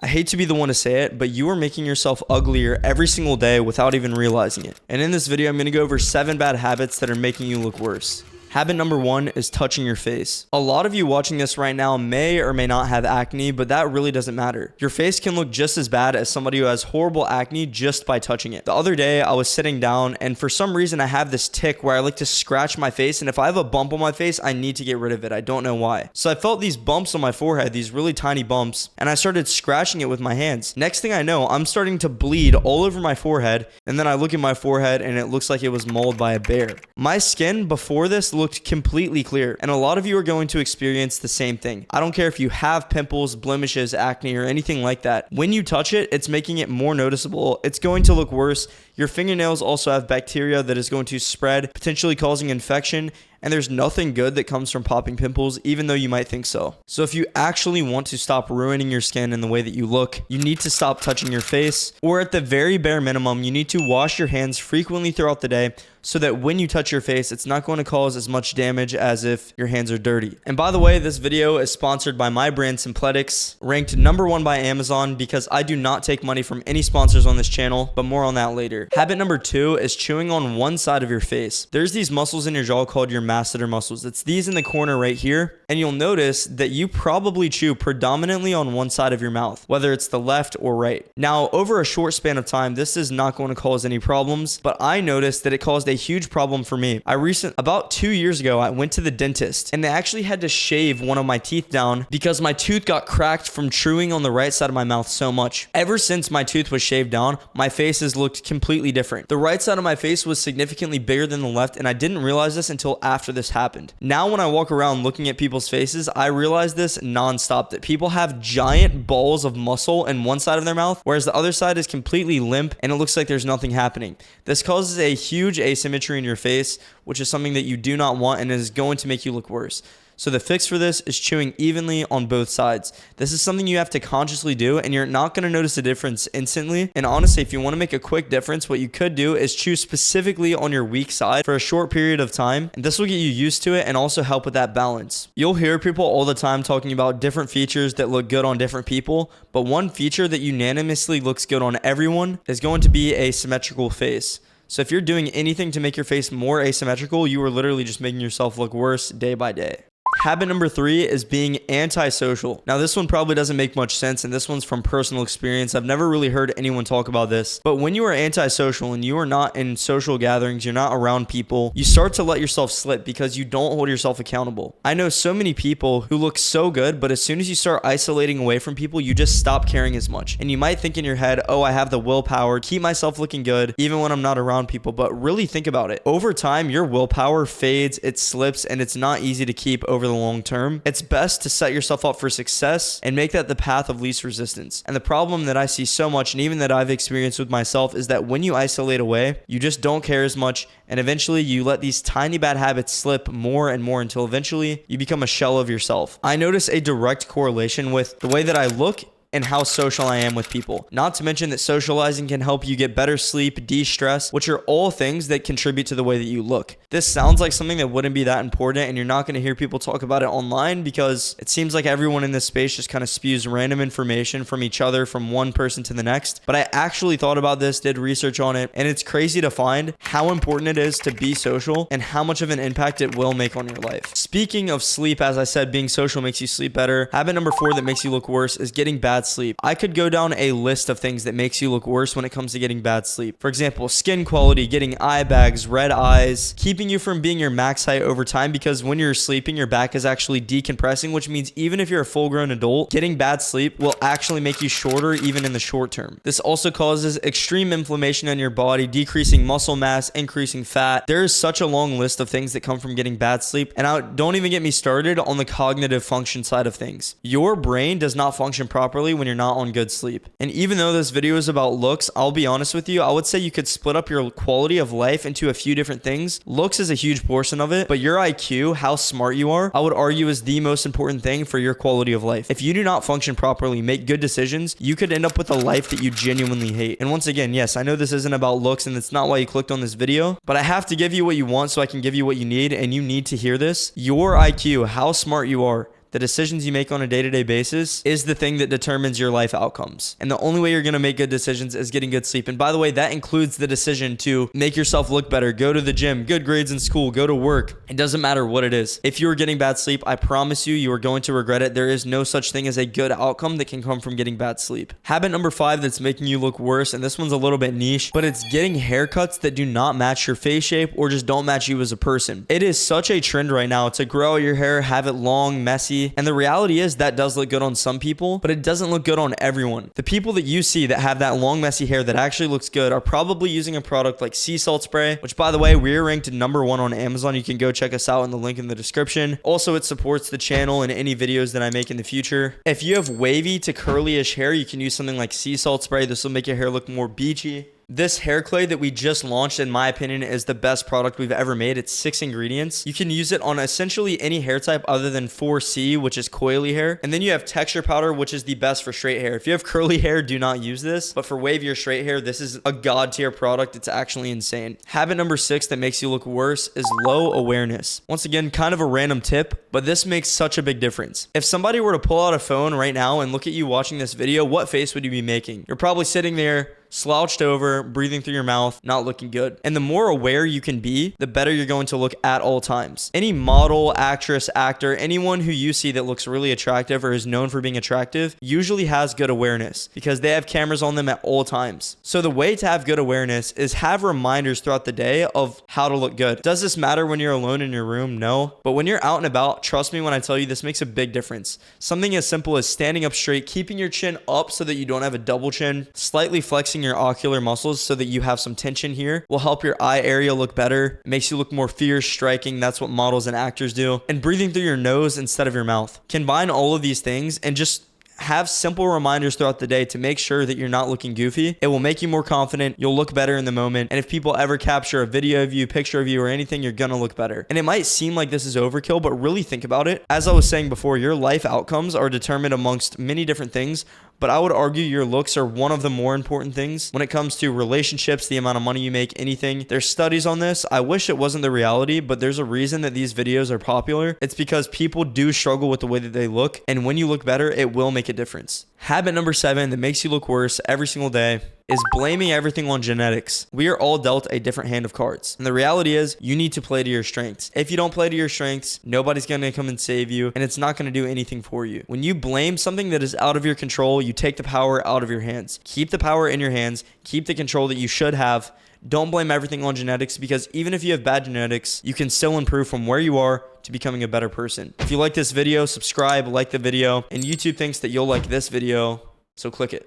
I hate to be the one to say it, but you are making yourself uglier every single day without even realizing it. And in this video, I'm going to go over 7 bad habits that are making you look worse. Habit number 1 is touching your face. A lot of you watching this right now may or may not have acne, but that really doesn't matter. Your face can look just as bad as somebody who has horrible acne just by touching it. The other day, I was sitting down, and for some reason, I have this tick where I like to scratch my face, and if I have a bump on my face, I need to get rid of it. I don't know why. So I felt these bumps on my forehead, these really tiny bumps, and I started scratching it with my hands. Next thing I know, I'm starting to bleed all over my forehead, and then I look at my forehead, and it looks like it was mauled by a bear. My skin before this looked completely clear, and a lot of you are going to experience the same thing. I don't care if you have pimples, blemishes, acne, or anything like that. When you touch it, it's making it more noticeable. It's going to look worse. Your fingernails also have bacteria that is going to spread, potentially causing infection. And there's nothing good that comes from popping pimples, even though you might think so. So if you actually want to stop ruining your skin in the way that you look, you need to stop touching your face, or at the very bare minimum, you need to wash your hands frequently throughout the day so that when you touch your face, it's not going to cause as much damage as if your hands are dirty. And by the way, this video is sponsored by my brand Simpletics, ranked #1 by Amazon because I do not take money from any sponsors on this channel, but more on that later. Habit number 2 is chewing on one side of your face. There's these muscles in your jaw called your masseter muscles. It's these in the corner right here. And you'll notice that you probably chew predominantly on one side of your mouth, whether it's the left or right. Now, over a short span of time, this is not going to cause any problems, but I noticed that it caused a huge problem for me. About 2 years ago, I went to the dentist and they actually had to shave one of my teeth down because my tooth got cracked from chewing on the right side of my mouth so much. Ever since my tooth was shaved down, my face has looked completely different. The right side of my face was significantly bigger than the left, and I didn't realize this until after this happened. Now when I walk around looking at people's faces, I realize this nonstop, that people have giant balls of muscle in one side of their mouth, whereas the other side is completely limp and it looks like there's nothing happening. This causes a huge asymmetry in your face, which is something that you do not want and is going to make you look worse. So the fix for this is chewing evenly on both sides. This is something you have to consciously do, and you're not going to notice a difference instantly. And honestly, if you want to make a quick difference, what you could do is chew specifically on your weak side for a short period of time, and this will get you used to it and also help with that balance. You'll hear people all the time talking about different features that look good on different people, but one feature that unanimously looks good on everyone is going to be a symmetrical face. So if you're doing anything to make your face more asymmetrical, you are literally just making yourself look worse day by day. Habit number 3 is being antisocial. Now, this one probably doesn't make much sense, and this one's from personal experience. I've never really heard anyone talk about this. But when you are antisocial and you are not in social gatherings, you're not around people, you start to let yourself slip because you don't hold yourself accountable. I know so many people who look so good, but as soon as you start isolating away from people, you just stop caring as much. And you might think in your head, oh, I have the willpower to keep myself looking good even when I'm not around people. But really think about it. Over time, your willpower fades, it slips, and it's not easy to keep over the long term. It's best to set yourself up for success and make that the path of least resistance. And the problem that I see so much, and even that I've experienced with myself, is that when you isolate away, you just don't care as much, and eventually you let these tiny bad habits slip more and more until eventually you become a shell of yourself. I notice a direct correlation with the way that I look and how social I am with people. Not to mention that socializing can help you get better sleep, de-stress, which are all things that contribute to the way that you look. This sounds like something that wouldn't be that important, and you're not going to hear people talk about it online because it seems like everyone in this space just kind of spews random information from each other, from one person to the next. But I actually thought about this, did research on it, and it's crazy to find how important it is to be social and how much of an impact it will make on your life. Speaking of sleep, as I said, being social makes you sleep better. Habit number 4 that makes you look worse is getting bad sleep. I could go down a list of things that makes you look worse when it comes to getting bad sleep. For example, skin quality, getting eye bags, red eyes, keeping you from being your max height over time, because when you're sleeping, your back is actually decompressing, which means even if you're a full-grown adult, getting bad sleep will actually make you shorter even in the short term. This also causes extreme inflammation in your body, decreasing muscle mass, increasing fat. There is such a long list of things that come from getting bad sleep, and don't even get me started on the cognitive function side of things. Your brain does not function properly when you're not on good sleep. And even though this video is about looks, I'll be honest with you, I would say you could split up your quality of life into a few different things. Looks is a huge portion of it, but your IQ, how smart you are, I would argue is the most important thing for your quality of life. If you do not function properly, make good decisions, you could end up with a life that you genuinely hate. And once again, yes, I know this isn't about looks and it's not why you clicked on this video, but I have to give you what you want so I can give you what you need, and you need to hear this. Your IQ, how smart you are, The decisions you make on a day-to-day basis is the thing that determines your life outcomes. And the only way you're going to make good decisions is getting good sleep. And by the way, that includes the decision to make yourself look better, go to the gym, good grades in school, go to work. It doesn't matter what it is. If you're getting bad sleep, I promise you are going to regret it. There is no such thing as a good outcome that can come from getting bad sleep. Habit number 5 that's making you look worse, and this one's a little bit niche, but it's getting haircuts that do not match your face shape or just don't match you as a person. It is such a trend right now to grow out your hair, have it long, messy, and the reality is that does look good on some people, but it doesn't look good on everyone. The people that you see that have that long, messy hair that actually looks good are probably using a product like sea salt spray, which by the way, we're ranked number 1 on Amazon. You can go check us out in the link in the description. Also, it supports the channel and any videos that I make in the future. If you have wavy to curly-ish hair, you can use something like sea salt spray. This will make your hair look more beachy. This hair clay that we just launched, in my opinion, is the best product we've ever made. It's 6 ingredients. You can use it on essentially any hair type other than 4C, which is coily hair. And then you have texture powder, which is the best for straight hair. If you have curly hair, do not use this. But for wavy or straight hair, this is a god tier product. It's actually insane. Habit number 6 that makes you look worse is low awareness. Once again, kind of a random tip, but this makes such a big difference. If somebody were to pull out a phone right now and look at you watching this video, what face would you be making? You're probably sitting there slouched over, breathing through your mouth, not looking good. And the more aware you can be, the better you're going to look at all times. Any model, actress, actor, anyone who you see that looks really attractive or is known for being attractive usually has good awareness because they have cameras on them at all times. So the way to have good awareness is have reminders throughout the day of how to look good. Does this matter when you're alone in your room? No. But when you're out and about, trust me when I tell you this makes a big difference. Something as simple as standing up straight, keeping your chin up so that you don't have a double chin, slightly flexing your ocular muscles so that you have some tension here will help your eye area look better. It makes you look more fierce, striking. That's what models and actors do. And breathing through your nose instead of your mouth. Combine all of these things and just have simple reminders throughout the day to make sure that you're not looking goofy. It will make you more confident. You'll look better in the moment. And if people ever capture a video of you, picture of you, or anything, you're gonna look better. And it might seem like this is overkill, but really think about it. As I was saying before, your life outcomes are determined amongst many different things, but I would argue your looks are one of the more important things when it comes to relationships, the amount of money you make, anything. There's studies on this. I wish it wasn't the reality, but there's a reason that these videos are popular. It's because people do struggle with the way that they look, and when you look better, it will make a difference. Habit number 7 that makes you look worse every single day is blaming everything on genetics. We are all dealt a different hand of cards. And the reality is you need to play to your strengths. If you don't play to your strengths, nobody's going to come and save you, and it's not going to do anything for you. When you blame something that is out of your control, you take the power out of your hands. Keep the power in your hands. Keep the control that you should have. Don't blame everything on genetics because even if you have bad genetics, you can still improve from where you are to becoming a better person. If you like this video, subscribe, like the video, and YouTube thinks that you'll like this video, so click it.